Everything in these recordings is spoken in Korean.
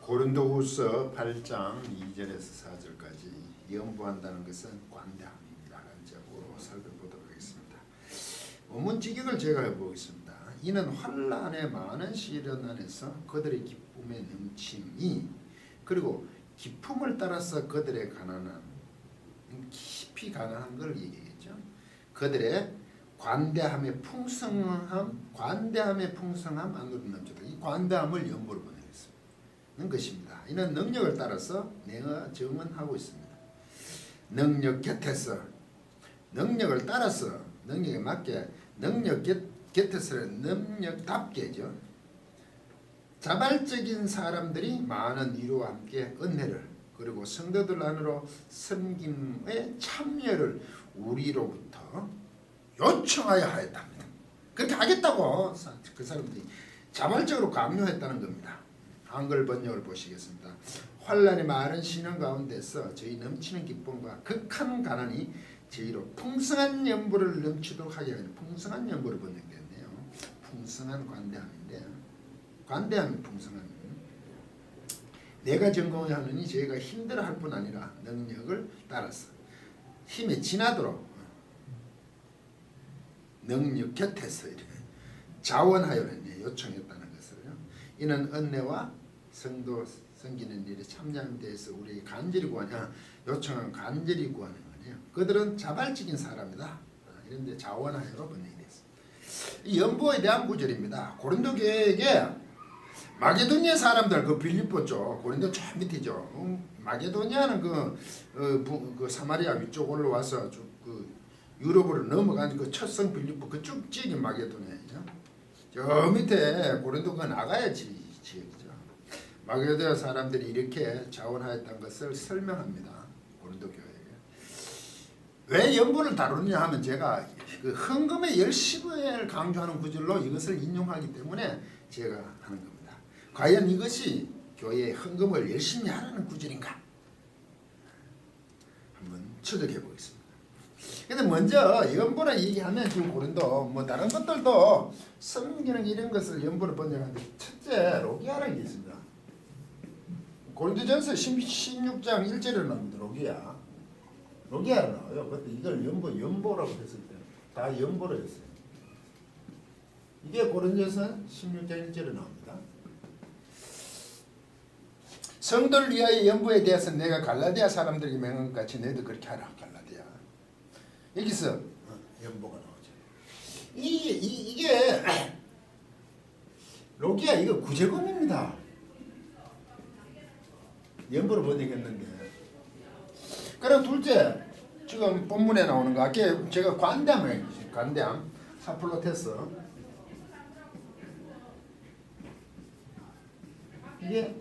고린도후서 8장 2절에서 4절까지 연보한다는 것은 관대함입니다. 제목으로 살펴보도록 하겠습니다. 원문 직역을 제가 해보겠습니다. 이는 환난의 많은 시련 안에서 그들의 기쁨의 넘침이 그리고 기품을 따라서 그들의 가난한 깊이 가난한 걸 얘기하겠죠. 그들의 관대함의 풍성함 안으로 넘쳐다. 이 관대함을 연보로 보내겠습니다. 것입니다. 이는 능력을 따라서 내가 증언하고 있습니다. 능력 곁에서 능력을 따라서 능력에 맞게 능력 곁에서는 능력답게죠. 자발적인 사람들이 많은 위로와 함께 은혜를 그리고 성도들 안으로 섬김에 참여를 우리로부터 요청하여 하였답니다. 그렇게 하겠다고 그 사람들이 자발적으로 강요했다는 겁니다. 한글 번역을 보시겠습니다. 환난이 많은 시련 가운데서 저희 넘치는 기쁨과 극한 가난이 저희로 풍성한 연보를 넘치도록 하게 하는 풍성한 연보를 번역됐네요. 풍성한 관대함인데 관대함이 풍성한 내가 전공하느니 저희가 힘들어할 뿐 아니라 능력을 따라서 힘에 지나도록 능력 곁에서 자원하여 요청했다는 것을요. 이는 은혜와 성도 섬기는 일에 참여함에 대해서 우리 간절히 구하냐 요청은 간절히 구하는 거예요. 그들은 자발적인 사람이다. 이런데 자원하여로 번역이 됐습니다. 이 연보에 대한 구절입니다. 고린도 교회에게 마게도니아 사람들 그 빌립보 쪽 고린도 저 밑이죠. 마게도니아는 그 사마리아 위쪽 올라와서 그 유럽으로 넘어간 그 첫성 빌립보 그쪽 지역이 마게도니아죠. 저 밑에 고린도가 나가야 지역이죠. 마게도니아 사람들이 이렇게 자원하였던 것을 설명합니다. 고린도 교회에. 왜 연보를 다루느냐 하면 제가 그 헌금의 10시를 강조하는 구절로 이것을 인용하기 때문에 제가 하는 겁니다. 과연 이것이 교회의 헌금을 열심히 하라는 구절인가? 한번 추적해 보겠습니다. 근데 먼저 연보를 얘기하면 지금 고린도 뭐 다른 것들도 섬기는 이런 것을 연보로 번역하는데 첫째 로기아라는 게 있습니다. 고린도전서 16장 1절에 나옵니다. 로기아로 나와요. 그때 이걸 연보라고 했을 때 다 연보로 했어요. 이게 고린도전서 16장 1절에 나옵니다. 성도를 위하여 연보에 대해서 내가 갈라디아 사람들에게 명한 것 같이 너희도 그렇게 하라. 갈라디아. 여기서 연보가 나오죠. 이게 로기아 이거 구제금입니다. 연보로 번역했는데. 그럼 둘째 지금 본문에 나오는 거 아까 제가 관대함을 관대함 하플로테스 이게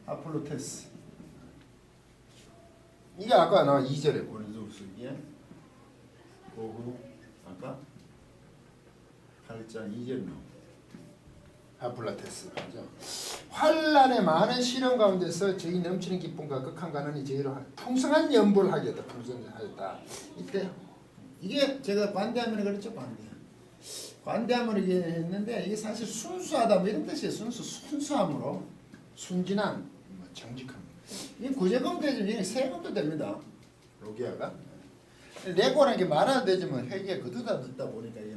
하플로테스 이게 아까 나와 2절에 고린도후서 이게 고후 아까 8장 2절에 나옵니다. 하플라테스 환난의 많은 시련 가운데서 저희 넘치는 기쁨과 극한 가난이 저희로 풍성한 연보를 하겠다. 풍성하였다. 이때 이게 제가 관대함을 그랬죠. 관대함을 얘기했는데 이게 사실 순수하다 뭐 이런 뜻이에요. 순수함으로 순진한 정직함. 이 구제금 되지만 이게 세금도 됩니다. 로기아가 레고라는 게 말아도 되지만 회계에 거두다 듣다 보니까 이게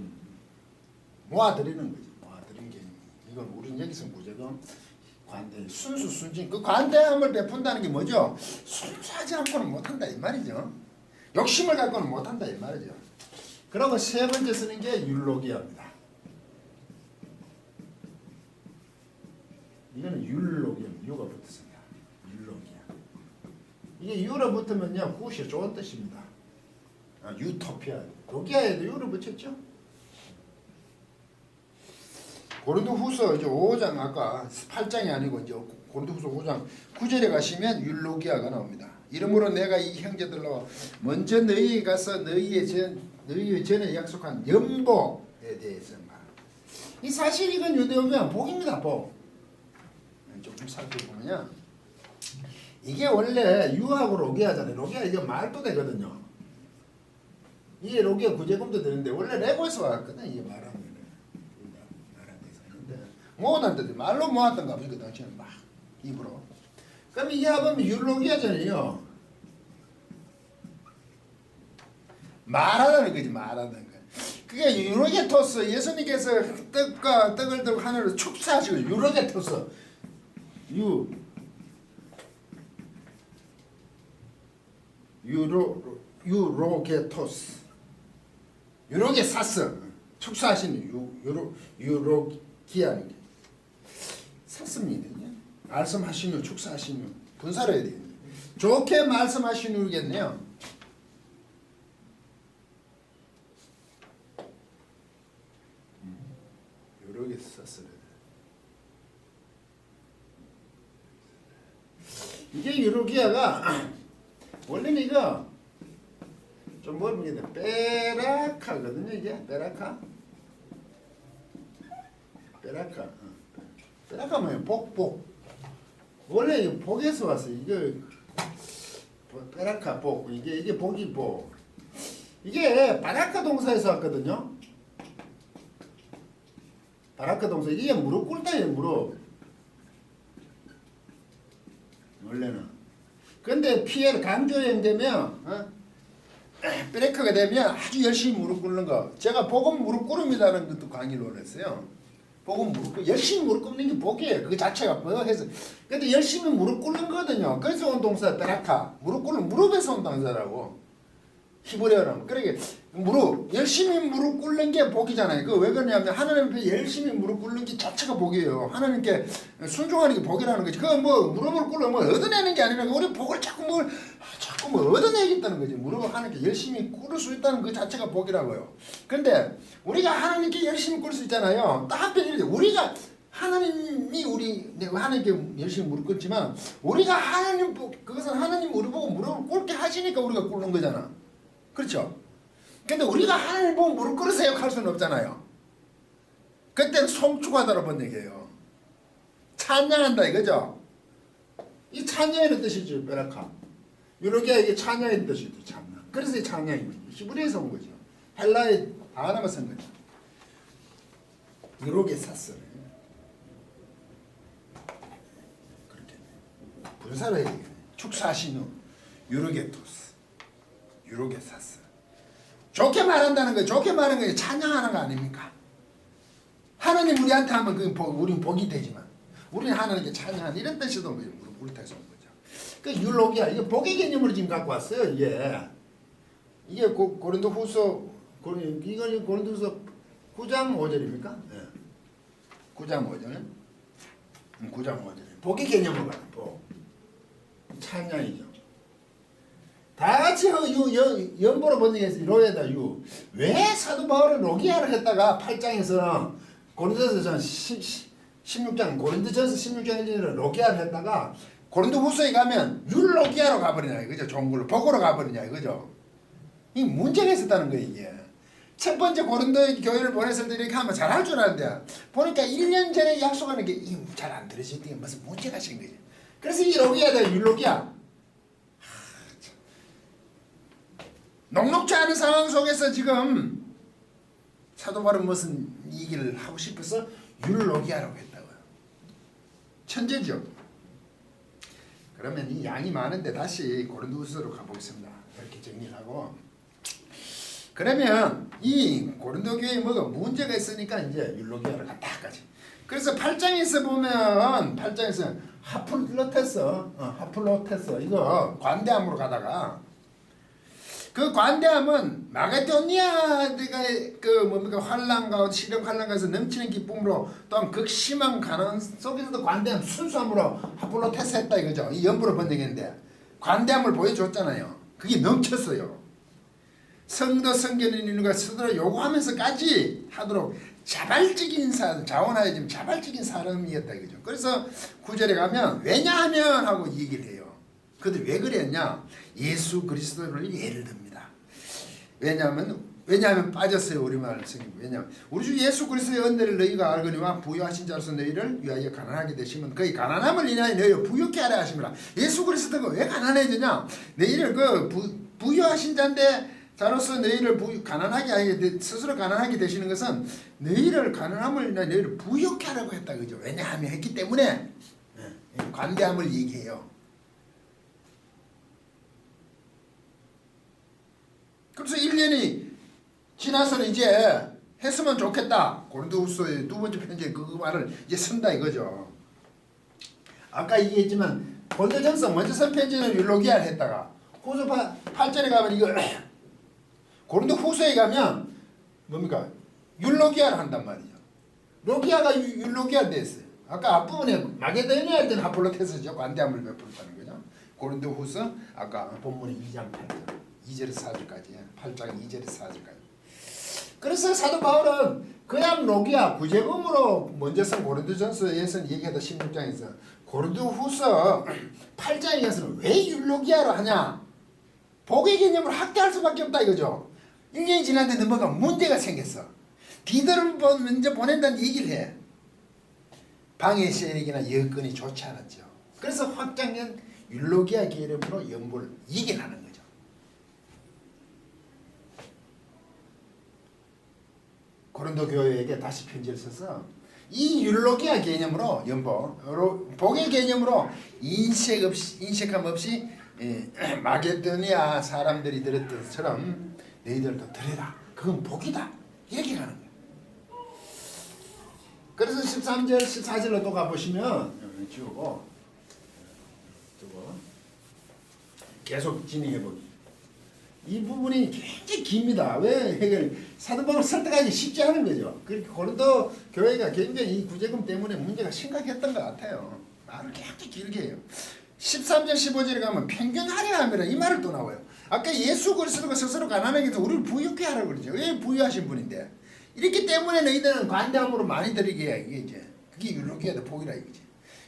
모아드리는 거죠. 이건 우리는 여기서 구제금 관대 순수 순진 그 관대함을 베푼다는 게 뭐죠? 순수하지 않고는 못한다 이 말이죠. 욕심을 갖고는 못한다 이 말이죠. 그리고 세 번째 쓰는 게 율로기아입니다. 이거는 율로기아 유가 붙었습니다. 율로기아 이게 유로 붙으면요 굿이 좋은 뜻입니다. 유토피아 로기아에도 유를 붙였죠. 고린도후서 이제 5장 아까 8장이 아니고 이제 고린도후서 5장 9절에 가시면 율로기아가 나옵니다. 이러므로 내가 이 형제들로 먼저 너희에 가서 너희 전에 약속한 연보에 대해서 말. 이 사실 이건 유대인은 복입니다. 복. 조금 살펴보면요. 이게 원래 유하고 로기아잖아요. 로기아 이게 말도 되거든요. 이게 로기아 구제금도 되는데 원래 레고에서 왔거든 이게 말하는. 모으다는 뜻이 말로 모았던가 보지 그 당시에는 막 입으로. 그럼 이게 보면 율로기아잖아요. 말하다는 거지 말하는 거. 그게 유로게토스 예수님께서 떡과 떡을 들고 하늘로 축사하시고 유로게토스 유로게토스 유로게사스 축사하시는 유로기아는 게 샀습니다. 말씀하시는 축사하시는 분사를 해야 돼요. 좋게 말씀하시는겠네요. 이렇게 썼어야 돼. 이게 유로기아가 원래는 이거 좀 모르겠네. 베라카거든요. 이게 베라카. 베라카 뭐예요? 복. 원래 복에서 왔어요. 이거 베라카 복. 이게 복이 복. 이게 바라카 동사에서 왔거든요. 바라카 동사 이게 무릎 꿇다예요. 무릎. 원래는. 근데 피엘 강조형 되면 베레카가 되면 아주 열심히 무릎 꿇는 거. 제가 복음 무릎 꿇음이라는 것도 강의를 했어요. 복음 무릎 꿇 열심히 무릎 꿇는 게 복이에요. 그 자체가 해서. 근데 열심히 무릎 꿇는 거거든요. 그래서 온 동사 베라카. 무릎 꿇는 무릎에서 온 동사라고. 히브리어는. 그러게 무릎 열심히 무릎 꿇는 게 복이잖아요. 그 왜 그러냐면 하나님 앞에 열심히 무릎 꿇는 게 자체가 복이에요. 하나님께 순종하는 게 복이라는 거지. 그 뭐 무릎을 꿇으면 뭐 얻어내는 게 아니라 우리 복을 자꾸 얻어내겠다는 거지. 무릎을 하나님께 열심히 꿇을 수 있다는 그 자체가 복이라고요. 근데 우리가 하나님께 열심히 꿇을 수 있잖아요. 딱 한편이 우리가 하나님께 열심히 무릎 꿇지만 우리가 그것은 하나님 무릎 보고 무릎을 꿇게 하시니까 우리가 꿇는 거잖아. 그렇죠? 근데 우리가 하나님 보고 무릎 꿇으세요 할 수는 없잖아요. 그때는 송축하다로 본 얘기예요. 찬양한다 이거죠. 이 찬양이라는 뜻이죠. 베라카. 유로기아 이게 찬양의 뜻이죠. 찬양. 그래서 이 찬양입니다. 히브리에서 온 거죠. 헬라의 단어가 쓴 거죠. 유로게사스. 그렇게 분사를 해야 되겠네. 축사하시는 유로게토스. 유로게사스. 좋게 말한다는 거예요. 좋게 말하는 거예요. 찬양하는 거 아닙니까? 하나님 우리한테 하면 우리는 복이 되지만 우리는 하나님께 찬양하는 이런 뜻이도 무릎 꿇다에서 온 거죠. 그 율로기아 이게 복의 개념으로 지금 갖고 왔어요. 이게 고린도후서 이건 고린도후서 9장 5절입니까? 네. 9장 5절. 9장 5절. 복의 개념으로 가는 복. 찬양이죠. 다 같이 연보로 번역해서 로에다 유. 왜 사도 바울은 로기아를 했다가 8장에서 고린도전서 16장 고린도전서 16장 1절에 로기아를 했다가 고린도후서에 가면 율로기아로 가버리냐 이거죠. 좋은 걸로 복으로 가버리냐 이거죠. 이 문제가 있었다는 거예요. 이게. 첫 번째 고린도의 교회를 보냈을 때 이렇게 하면 잘할 줄 알았는데 보니까 1년 전에 약속하는 게 잘 안 들으실 때 무슨 문제가 생긴 거죠. 그래서 이 로기아다 율로기아. 녹록지 않은 상황 속에서 지금 사도 바울은 무슨 얘기를 하고 싶어서 율로기아라고 했다고요. 천재죠. 그러면 이 양이 많은데 다시 고린도후서로 가보겠습니다. 이렇게 정리를 하고 그러면 이 고린도 교회에 뭐가 문제가 있으니까 이제 율로기아를 갔다까지. 그래서 8장에서 보면 8장에서 하플로테스 이거 관대함으로 가다가 그 관대함은 마게도니아가 환란과 시력 환란가에서 넘치는 기쁨으로 또한 극심한 가난 속에서도 관대함 순수함으로 하플로테스 했다 이거죠. 이 연부로 번역했는데 관대함을 보여줬잖아요. 그게 넘쳤어요. 성도 성견인 인류가 스스로 요구하면서까지 하도록 자발적인 자원하여 지금 자발적인 사람이었다 이거죠. 그래서 9절에 가면 왜냐하면 하고 얘기를 해요. 그들이 왜 그랬냐? 예수 그리스도를 예를 듭니다. 왜냐하면 빠졌어요. 우리말 성경. 왜냐하면 우리 주 예수 그리스도의 은혜를 너희가 알거니와 부유하신 자로서 너희를 위하여 가난하게 되시면 그의 가난함을 인하여 너희를 부유케 하려 하심이라. 예수 그리스도가 왜 가난해지냐? 너희를 부유하신 자인데 자로서 너희를 가난하게 하게 스스로 가난하게 되시는 것은 너희를 가난함을 인해 너희를 부욕케 하라고 했다 그죠. 왜냐하면 했기 때문에 관대함을 얘기해요. 그래서 1년이 지나서는 이제 했으면 좋겠다. 고린도후서의 두 번째 편지에 그 말을 이제 쓴다 이거죠. 아까 얘기했지만 고린도전서 먼저 쓴 편지는 율로기아를 했다가 후서 8절에 가면 이거 고린도후서에 가면 뭡니까? 율로기아를 한단 말이죠. 로기아가 율로기아 됐어요. 아까 앞부분에 마게도니아 할 때는 아폴로테스죠. 관대함을 베풀었다는 거죠. 고린도후서 아까 본문의 2장 8절 2절에서 4절까지 8장 2절에서 4절까지. 그래서 사도 바울은 그냥 로기아 구제금으로 먼저 쓴 고린도전서에서는 얘기하다 16장에서 고린도후서 8장에서는 왜 율로기아로 하냐? 복의 개념을 확대할 수밖에 없다 이거죠. 1년이 지났는데 뭐가 문제가 생겼어. 디도를 먼저 보낸다는 얘기를 해. 방해 세력이나 여건이 좋지 않았죠. 그래서 확장된 율로기아 개념으로 연구를 이겨나는 거죠. 고린도 교회에게 다시 편지를 써서 이 율로기아 개념으로 복의 개념으로 인색함 없이 마게도니아 사람들이 들었던 것처럼 너희들도 들으라. 그건 복이다. 이렇게 가는 거예요. 그래서 13절 14절로 또 가보시면 지우고 계속 진행해보기. 이 부분이 굉장히 깁니다. 왜 사도 바울을 설득하기 쉽지 않은 거죠. 그렇게 고린도 교회가 굉장히 이 구제금 때문에 문제가 심각했던 것 같아요. 말을 굉장히 길게 해요. 13절 15절에 가면 평균하려 함이라 이 말을 또 나와요. 아까 예수 그리스도가 스스로 가난하게 해서 우리를 부유케 하라고 그러죠. 왜 부유하신 분인데. 이렇기 때문에 너희들은 관대함으로 많이 드리게 해. 이게 이제 그게 율로기아의 복이라 이거지.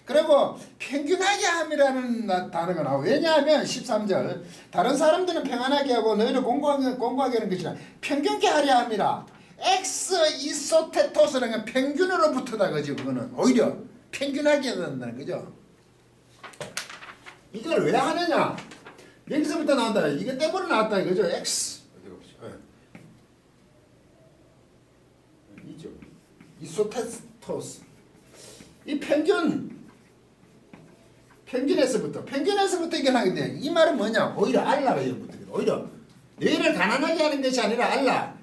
그리고 평균하게 함이라는 단어가 나와요. 왜냐하면 13절 다른 사람들은 평안하게 하고 너희를 공고하게 하는 것이라 평균케 하려 함이라. 엑스 이소테토스라는 평균으로부터다 그죠. 그거는 오히려 평균하게 한다는 거죠. 이걸 왜 하느냐? 여기서부터 나온다. 이게 때문에 나왔다 이거죠. X. 이죠. 이소테토스. 이 평균에서부터 이게 나겠네. 이 말은 뭐냐? 오히려 알라가 여기부터. 오히려 너희를 가난하게 하는 것이 아니라 알라.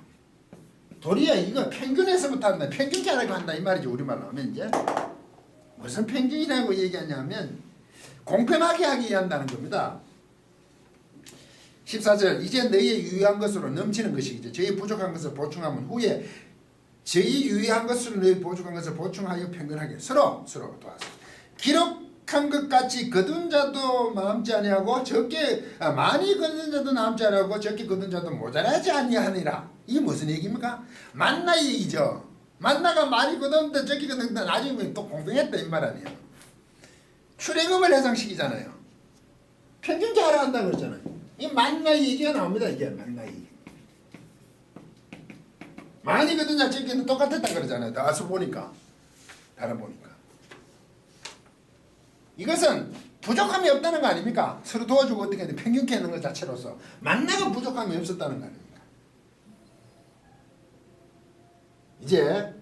도리어 이거 평균에서부터 한다. 평균 자라고 한다 이 말이죠. 우리말로 하면 이제 무슨 평균이라고 얘기하냐면 공평하게 하기 위한다는 겁니다. 14절 이제 너희의 유의한 것으로 넘치는 것이죠. 저희 부족한 것을 보충하면 후에 저희 유의한 것으로 너희 부족한 것을 보충하여 평균하게 서로 도와서 기록한 것 같이 거둔 자도 남지 아니하고 많이 거둔 자도 남지 아니하고 적게 거둔 자도 모자라지 아니하니라. 이게 무슨 얘기입니까? 만나 얘기죠. 만나가 많이 거둔데 적게 거둔데 나중에 또 공평했다 이 말 아니에요. 출애굽을 해상시키잖아요. 평균 잘 한다 그러잖아요. 이 만나 얘기가 나옵니다. 이게 만나 얘기. 많이 거든요. 적게는 똑같았다 그러잖아요. 나와서 보니까. 달아보니까. 이것은 부족함이 없다는 거 아닙니까? 서로 도와주고 어떻게 해야 평균케 하는 것 자체로서 만나가 부족함이 없었다는 거 아닙니까? 이제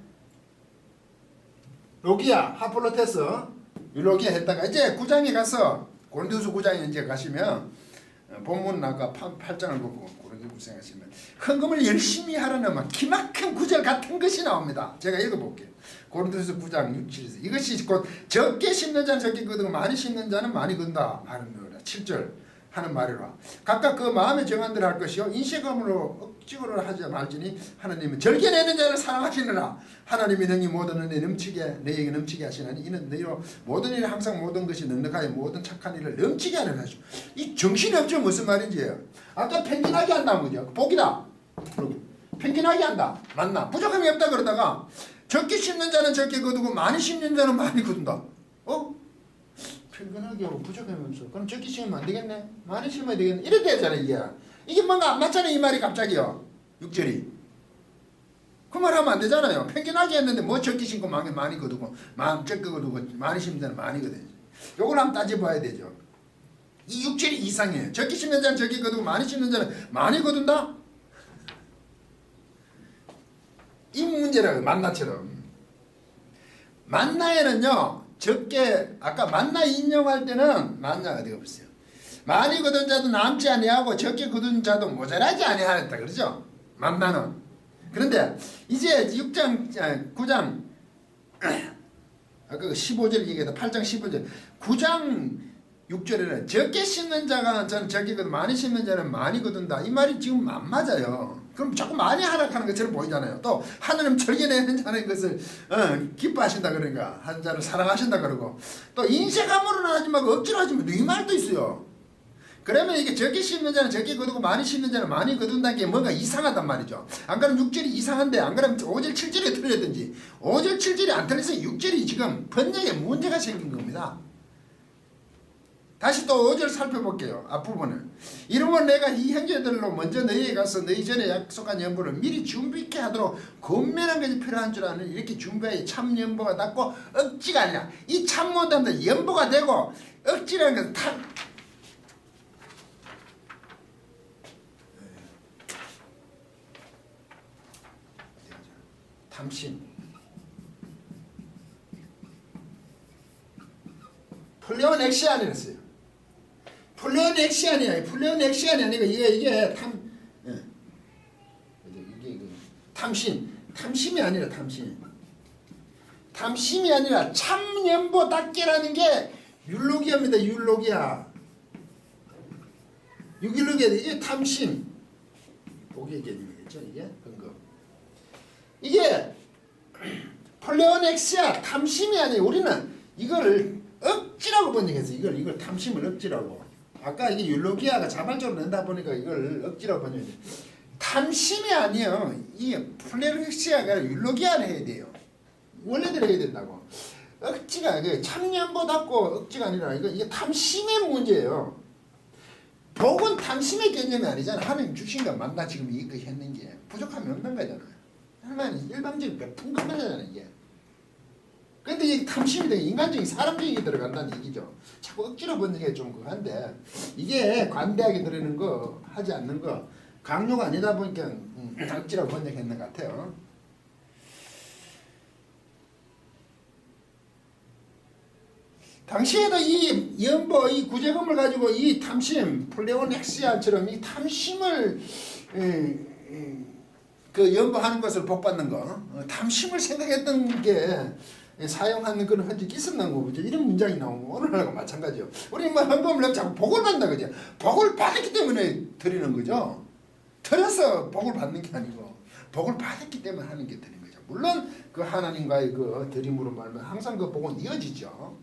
로기아, 하폴로테스 율로기아 했다가 이제 9장에 가서 고린도후서 9장에 이제 가시면 본문 아까 8장을 보고 고린도후서 가시면 헌금을 열심히 하라는 막 기막힌 구절 같은 것이 나옵니다. 제가 읽어볼게요. 고린도후서 9장 6, 7에서 이것이 곧 적게 심는 자는 적게 거두고 많이 심는 자는 많이 건다 하는 거라. 7절 하는 말이라. 각각 그 마음에 정한 대로 할 것이요 인색함으로 억지로 하지 말지니 하나님은 절개내는 자를 사랑하시느라 하나님이 능히 모든 은혜 너희에게 넘치게 하시나니 이는 너희로 모든 일에 항상 모든 것이 넉넉하여 모든 착한 일을 넘치게 하는 하시오. 이 정신이 없죠. 무슨 말인지요. 아까 평균하게 한다는 거죠. 복이다. 평균하게 한다. 맞나? 부족함이 없다 그러다가 적게 심는 자는 적게 거두고 많이 심는 자는 많이 거둔다. 평균하게 하고 부족함이 없어. 그럼 적게 심으면 안 되겠네. 많이 심어야 되겠네. 이래 되잖아요. 이게 뭔가 안 맞잖아요. 이 말이 갑자기요. 6절이. 그 말 하면 안 되잖아요. 평균하게 했는데 뭐 적게 심고 많이 거두고 적게 거두고 많이 심는 자는 많이 거두죠. 요걸 한번 따져봐야 되죠. 이 6절이 이상해요. 적게 심는 자는 적게 거두고 많이 심는 자는 많이 거둔다? 이 문제라고 만나처럼. 만나에는요 적게 아까 만나 인용할 때는 만나가 되어 버렸어요. 많이 거둔 자도 남지 아니하고 적게 거둔 자도 모자라지 아니하였다 그러죠. 만나는. 그런데 이제 6장 9장 아까 15절 얘기했다. 8장 15절 9장 6절에는 적게 심는 자가 저는 적게 거둔 많이 심는 자는 많이 거둔다. 이 말이 지금 안 맞아요. 그럼 자꾸 많이 하락하는 것처럼 보이잖아요. 또 하나님 절개내는 자는 것을 기뻐하신다 그러니까 한 자를 사랑하신다 그러고 또 인색함으로는 하지 말고 억지로 하지 말고 이 말도 있어요. 그러면 이게 적게 심는 자는 적게 거두고 많이 심는 자는 많이 거둔다는 게 뭔가 이상하단 말이죠. 안 그러면 6절이 이상한데 안 그러면 5절 7절이 틀렸든지 5절 7절이 안 틀려서 6절이 지금 번역에 문제가 생긴 겁니다. 다시 또 5절 살펴볼게요. 앞부분을. 이러면 내가 이 형제들로 먼저 너희에 가서 너희 전에 약속한 연보를 미리 준비케 하도록 권면한 것이 필요한 줄 아는 이렇게 준비하여 참 연보가 닿고 억지가 아니라 이 참모담도 연보가 되고 억지라는 것은 탐심 플레오넥시안이랬어요. 플레오넥시안이야. 플레오넥시안이 아니고 이게 탐심이 아니라 탐심이 아니라 참연보답게라는 게 율로기아입니다. 율로기아. 유길로기아 이게 탐심. 보기의 개념이겠죠. 이게 근거. 이게 플레오넥시아 탐심이 아니에요. 우리는 이거를 억지라고 번역해서 이걸 탐심을 억지라고. 아까 이게 율로기아가 자발적으로 낸다 보니까 이걸 억지라고 번역해. 탐심이 아니에요. 이게 플레오넥시아가 율로기아를 해야 돼요. 원래대로 해야 된다고. 억지가 참연보답고 억지가 아니라 이게 탐심의 문제예요. 복은 탐심의 개념이 아니잖아. 하나님 주신 거 만나 지금 이거 했는 게 부족함이 없는 거잖아. 하나님 일방적인 베푼 거잖아 이게. 근데 이 탐심이 되게 인간적인 사람적인 게 들어간다는 얘기죠. 자꾸 억지로 번는 게 좀 그한데 이게 관대하게 들어있는 거 하지 않는 거 강요가 아니다 보니까 억지로 번역했는 것 같아요. 당시에도 이 연보, 이 구제금을 가지고 이 탐심, 플레오넥시아처럼 이 탐심을 그 연보하는 것을 복받는 거, 탐심을 생각했던 게 사용하는 그런 흔적이 있었는 거죠. 이런 문장이 나오는 거 오늘날과 마찬가지요. 우리 뭐 헌금을 넣으면 자꾸 복을 받는다 그죠. 복을 받았기 때문에 드리는 거죠. 드려서 복을 받는 게 아니고 복을 받았기 때문에 하는 게 드리는 거죠. 물론 그 하나님과의 그 드림으로 말하면 항상 그 복은 이어지죠.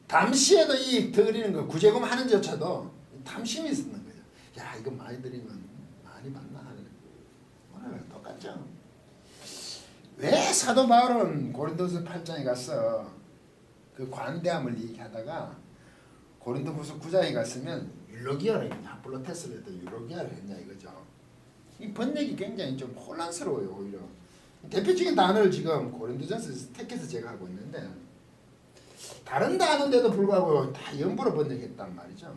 당시에도 이 드리는 거 구제금 하는 조차도 탐심이 있었는 거죠. 야 이거 많이 드리면 많이 받나 하는 오늘은 똑같죠. 왜 사도 바울은 고린도서 8장에 가서 그 관대함을 얘기하다가 고린도후서 9장에 갔으면 율로기아를 했냐 아폴로테스를 했다 율로기아를 했냐 이거죠. 이 번역이 굉장히 좀 혼란스러워요. 오히려 대표적인 단어를 지금 고린도전서에서 택해서 제가 하고 있는데 다른 단어인데도 불구하고 다 연보로 번역했단 말이죠.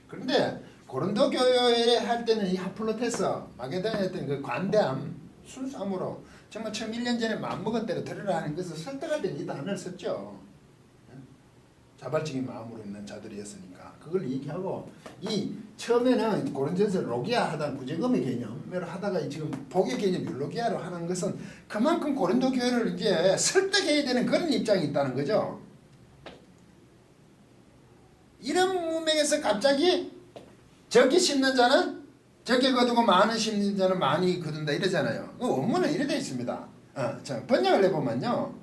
그런데 고린도 교회에 할 때는 이 아폴로테스 마게도냐에 했던 그 관대함 순수함으로 정말 처음 1년 전에 마음먹은 대로 들으라 하는 것을 설득할 때는 이 단어를 썼죠. 자발적인 마음으로 있는 자들이었으니까 그걸 얘기하고 이 처음에는 고린도전서 로기아 하다가 구제금의 개념으로 하다가 지금 복의 개념 율로기아로 하는 것은 그만큼 고린도 교회를 이제 설득해야 되는 그런 입장이 있다는 거죠. 이런 문맥에서 갑자기 적게 심는 자는 적게 거두고 많은 심는 자는 많이 거둔다 이러잖아요. 그 원문은 이래 되어 있습니다. 자, 번역을 해보면요.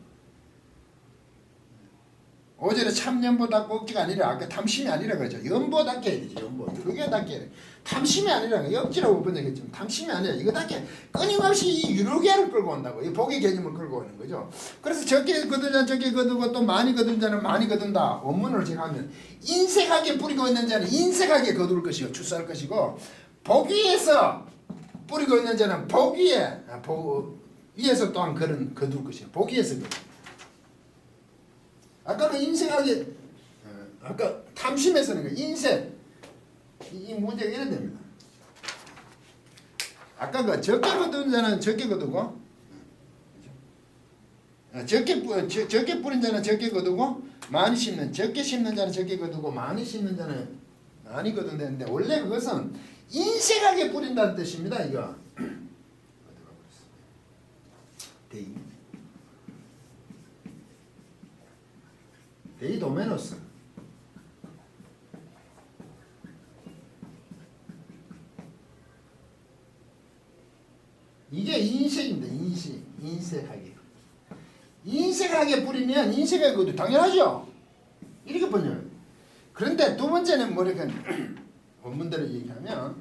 5절에 참 연보답고 억지가 아니라 아까 탐심이 아니라 그러죠. 연보답게 해야 되죠. 연보. 율로기아답게 해야 돼. 탐심이 아니라 억지라고 번역했지만 탐심이 아니라 이거답게 끊임없이 이 율로기아를 끌고 온다고. 이 복의 개념을 끌고 오는 거죠. 그래서 적게 거둔 자는 적게 거두고 또 많이 거둔 자는 많이 거둔다. 원문으로 제가 하면 인색하게 뿌리고 있는 자는 인색하게 거둘 것이고 추수할 것이고 복 위에서 뿌리고 있는 자는 복 위에 위에서 또한 거둘 것이고 복 위에서 아까는 인색하게 아까 탐심에서는 인색 이 문제가 이래 됩니다. 아까 그 적게 거둔 자는 적게 거두고 적게 뿌린 자는 적게 거두고 많이 심는 적게 심는 자는 적게 거두고 많이 심는 자는 많이 거둔다는데 원래 그것은 인색하게 뿌린다는 뜻입니다. 이거 데이 도메노스 이게 인색입니다. 인색하게 뿌리면 인색하게 그것도 당연하죠. 이렇게 번져요. 그런데 두 번째는 뭐랄까 원문대로 얘기하면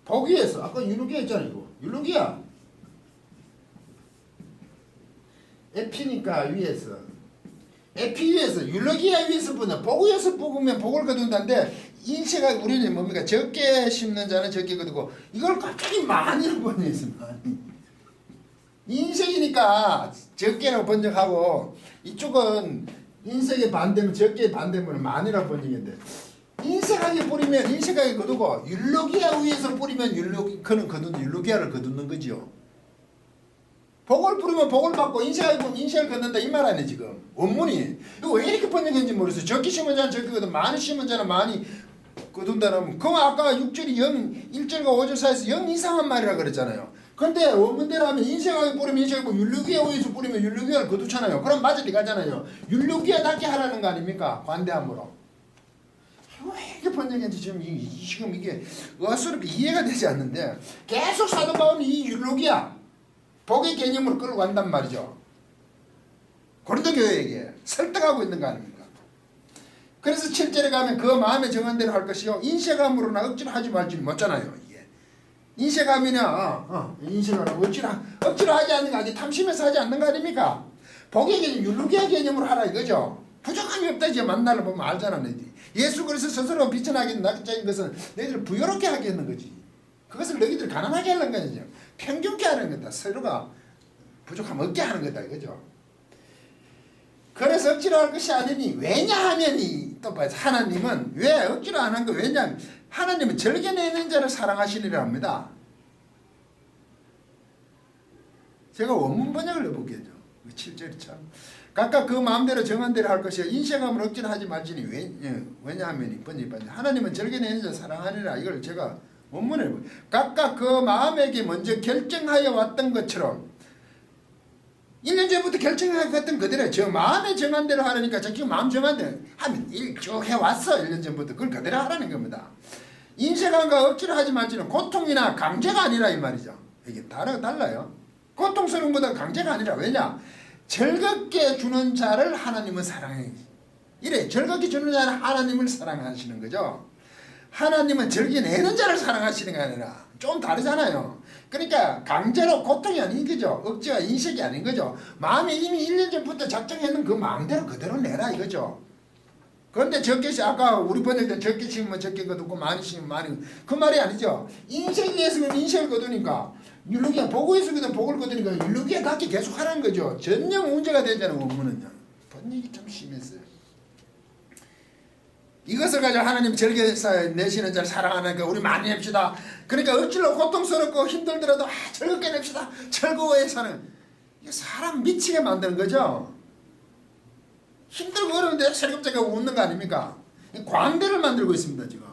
보기에서 아까 율루기아 있잖아요. 이거 율루기아 에피니까 위에서 에피 위에서 율루기아 위에서 뿌는 보기에서 뿌으면 복을 거둔다는데 인색하게 우리는 뭡니까 적게 심는 자는 적게 거두고 이걸 갑자기 많이로 번역했어. 많이 인색이니까 적게라고 번역하고 이쪽은 인색에 반대면 적게 반대면 많이라고 번역인데 인색하게 뿌리면 인색하게 거두고 율루기아 위에서 뿌리면 그는 거둔 율루기아를 거두는 거지요. 복을 뿌리면 복을 받고 인색하게 뿌리면 인색을 걷는다 이 말 아니에요. 지금 원문이 이거 왜 이렇게 번역했는지 모르겠어요. 적게 심은 자는 적게 거둔 많이 심은 자는 많이 거둔다는 그럼 아까 6절이 1절과 5절 사이에서 영 이상한 말이라 그랬잖아요. 근데 원문대로 하면 인색하게 뿌리면 인색하고 율루기아 위에서 뿌리면 율루기아를 거두잖아요. 그럼 맞을 리가 잖아요. 율루기아답게 하라는 거 아닙니까? 관대함으로. 왜 이렇게 번역했는지 지금 이게 어스럽게 이해가 되지 않는데 계속 사도 바울이 이 율루기아 복의 개념으로 끌고 간단 말이죠. 고린도 교회에게 설득하고 있는 거 아닙니까? 그래서 7절에 가면 그 마음에 정한 대로 할 것이요 인색함으로나 억지로 하지 말지 못잖아요. 이게 인색함이냐 인색하라고 억지로 하지 않는 거 아니 탐심해서 하지 않는 거 아닙니까? 복의 개념 율루기아 개념으로 하라 이거죠. 부족함이 없다 이제 만나를 보면 알잖아. 너희들이 예수 그리스도 스스로 비천하게 낙자인 것은 너희들을 부요롭게 하게 하는 거지. 그것을 너희들 가난하게 하는 거죠. 평균케 하는 거다. 서로가 부족함 없게 하는 거다 이거죠. 그래서 억지로 할 것이 아니니 왜냐하면 또 봐요. 하나님은 왜 억지로 안 한 거 왜냐하면 하나님은 절개내는 자를 사랑하시리라 합니다. 제가 원문 번역을 해볼게요. 7절이 참 각각 그 마음대로 정한 대로 할 것이요 인색함을 억지로 하지 말지니 왜냐하면 하나님은 절개내는 자를 사랑하리라. 이걸 제가 원문에 해볼게요. 각각 그 마음에게 먼저 결정하여 왔던 것처럼 1년 전부터 결정했던 그대로 저 마음에 정한 대로 하라니까 지금 마음 정한 대로 하면 쭉 해왔어. 1년 전부터 그걸 그대로 하라는 겁니다. 인색함과 억지로 하지 말지는 고통이나 강제가 아니라 이 말이죠. 이게 달라요. 고통스러운 것보다 강제가 아니라 왜냐? 즐겁게 주는 자를 하나님은 사랑해. 이래 즐겁게 주는 자를 하나님을 사랑하시는 거죠. 하나님은 즐겨내는 자를 사랑하시는 게 아니라 좀 다르잖아요. 그러니까 강제로 고통이 아닌 거죠. 억지가 인색이 아닌 거죠. 마음에 이미 1년 전부터 작정했는 그 마음대로 그대로 내라 이거죠. 그런데 적게 아까 우리 번역된 적게 심으면 적게 거두고 많이 심으면 많이 그 말이 아니죠. 인색 위에서는 인색을 거두니까 율루기아 보고에서는 복을 거두니까 율루기아답게 계속 하라는 거죠. 전혀 문제가 되잖아요. 원문은요. 번역이 좀 심했어요. 이것을 가지고 하나님 절개 내시는 자를 사랑하니까 우리 많이 냅시다. 그러니까 억지로 고통스럽고 힘들더라도 즐겁게 냅시다. 즐거워해 사는 이게 사람 미치게 만드는 거죠. 힘들고 어려운데 슬금슬금 웃는 거 아닙니까? 광대를 만들고 있습니다. 지금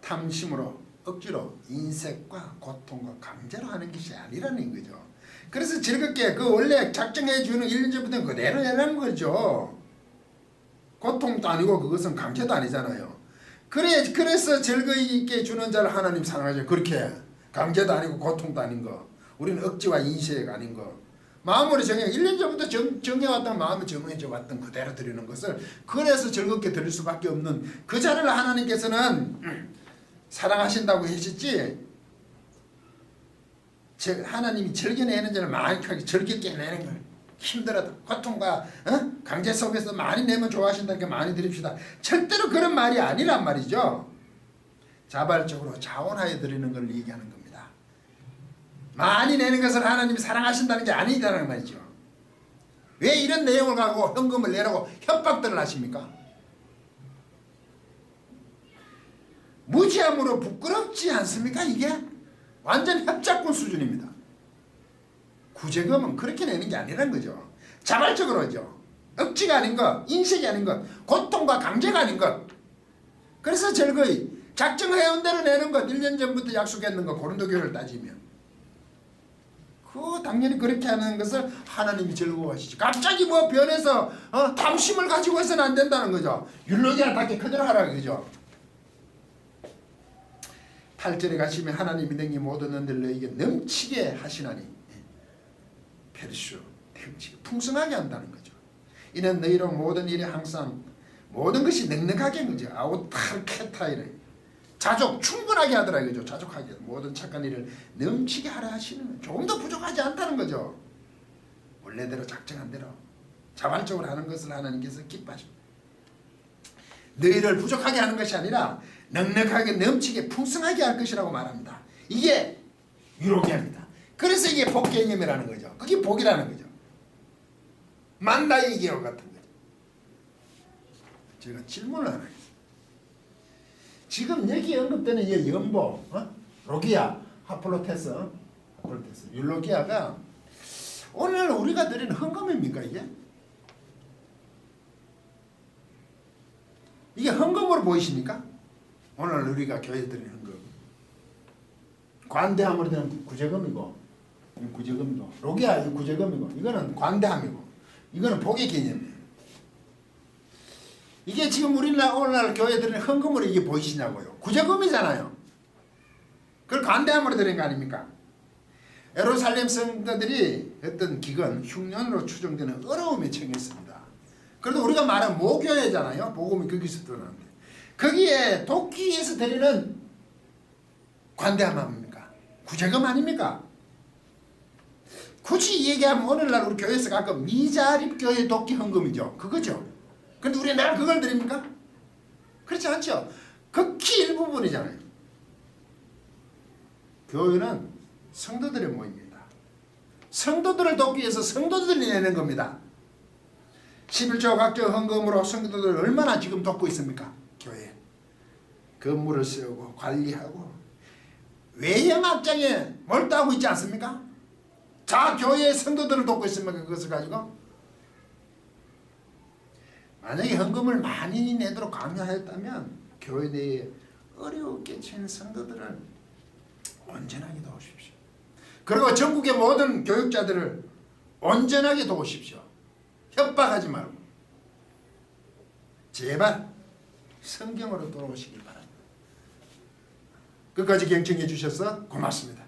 탐심으로 억지로 인색과 고통과 강제로 하는 것이 아니라는 거죠. 그래서 즐겁게 그 원래 작정해 주는 1년 전부터 그대로 해라는 거죠. 고통도 아니고 그것은 강제도 아니잖아요. 그래서 즐거이 있게 주는 자를 하나님 사랑하죠. 그렇게 강제도 아니고 고통도 아닌 거. 우리는 억지와 인색 아닌 거. 마음으로 정해 1년 전부터 정해왔던 마음을 정해져 왔던 그대로 드리는 것을 그래서 즐겁게 드릴 수밖에 없는 그 자를 하나님께서는 사랑하신다고 하셨지. 하나님이 즐겨내는 자를 많이 즐겁게 내는 걸 힘들어도 고통과 강제 속에서 많이 내면 좋아하신다니까 많이 드립시다. 절대로 그런 말이 아니란 말이죠. 자발적으로 자원하여 드리는 걸 얘기하는 겁니다. 많이 내는 것을 하나님이 사랑하신다는 게 아니다라는 말이죠. 왜 이런 내용을 갖고 헌금을 내라고 협박들을 하십니까? 무지함으로 부끄럽지 않습니까? 이게 완전 협작권 수준입니다. 구제금은 그렇게 내는 게 아니라는 거죠. 자발적으로죠. 억지가 아닌 것, 인색이 아닌 것, 고통과 강제가 아닌 것. 그래서 절거의 작정해온 대로 내는 것, 1년 전부터 약속했는 것, 고린도 교회를 따지면 당연히 그렇게 하는 것을 하나님이 즐거워하시죠. 갑자기 뭐 변해서 탐심을 가지고 해서는 안 된다는 거죠. 율로기야답게 그대로 하라 그죠. 8절에 가시면 하나님이 능히 모든 은혜를 너에게 넘치게 하시나니 페르쇼 넘치게 풍성하게 한다는 거죠. 이는 너희로 모든 일에 항상 모든 것이 넉넉하게 그죠. 아우타르케타이래 자족 충분하게 하더라 그죠. 자족하게 모든 착한 일을 넘치게 하라 하시는 조금 더 부족하지 않다는 거죠. 원래대로 작정한 대로 자발적으로 하는 것을 하나님께서 기뻐하십니다. 너희를 부족하게 하는 것이 아니라 넉넉하게 넘치게 풍성하게 할 것이라고 말합니다. 이게 유로기합니다. 그래서 이게 복 개념이라는 거죠. 그게 복이라는 거죠. 만다의 기업 같은 거죠. 제가 질문을 하나 했어요. 지금 여기 언급되는 이 연보, 로기아, 하플로테스, 율로기아가 오늘 우리가 드리는 헌금입니까 이게? 이게 헌금으로 보이십니까? 오늘 우리가 교회에 드리는 헌금. 관대함으로 드리는 구제금이고, 구제금이고, 로기아 이 구제금이고, 이거는 관대함이고, 이거는 복의 개념이에요. 이게 지금 오늘날 교회에 드리는 헌금으로 이게 보이시냐고요. 구제금이잖아요. 그걸 관대함으로 드리는 거 아닙니까? 예루살렘 성도들이 어떤 기근, 흉년으로 추정되는 어려움에 처했습니다. 그래도 우리가 말하는 모교회잖아요. 복음이 거기서 드러나는데 거기에 돕기위해서 드리는 관대함 아닙니까? 구제금 아닙니까? 굳이 얘기하면 오늘날 우리 교회에서 가끔 미자립교회 돕기 헌금이죠. 그거죠. 근데 우리가 내가 그걸 드립니까? 그렇지 않죠. 극히 일부분이잖아요. 교회는 성도들의 모임입니다. 성도들을 돕기 위해서 성도들이 내는 겁니다. 11조 각종 헌금으로 성도들을 얼마나 지금 돕고 있습니까? 교회. 건물을 세우고 관리하고 외형악장에 몰두하고 있지 않습니까? 자, 교회의 성도들을 돕고 있습니까? 그것을 가지고? 만약에 헌금을 많이 내도록 강요하였다면 교회 내에 어렵게 처한 성도들을 온전하게 도우십시오. 그리고 전국의 모든 교육자들을 온전하게 도우십시오. 협박하지 말고 제발 성경으로 돌아오시길 바랍니다. 끝까지 경청해 주셔서 고맙습니다.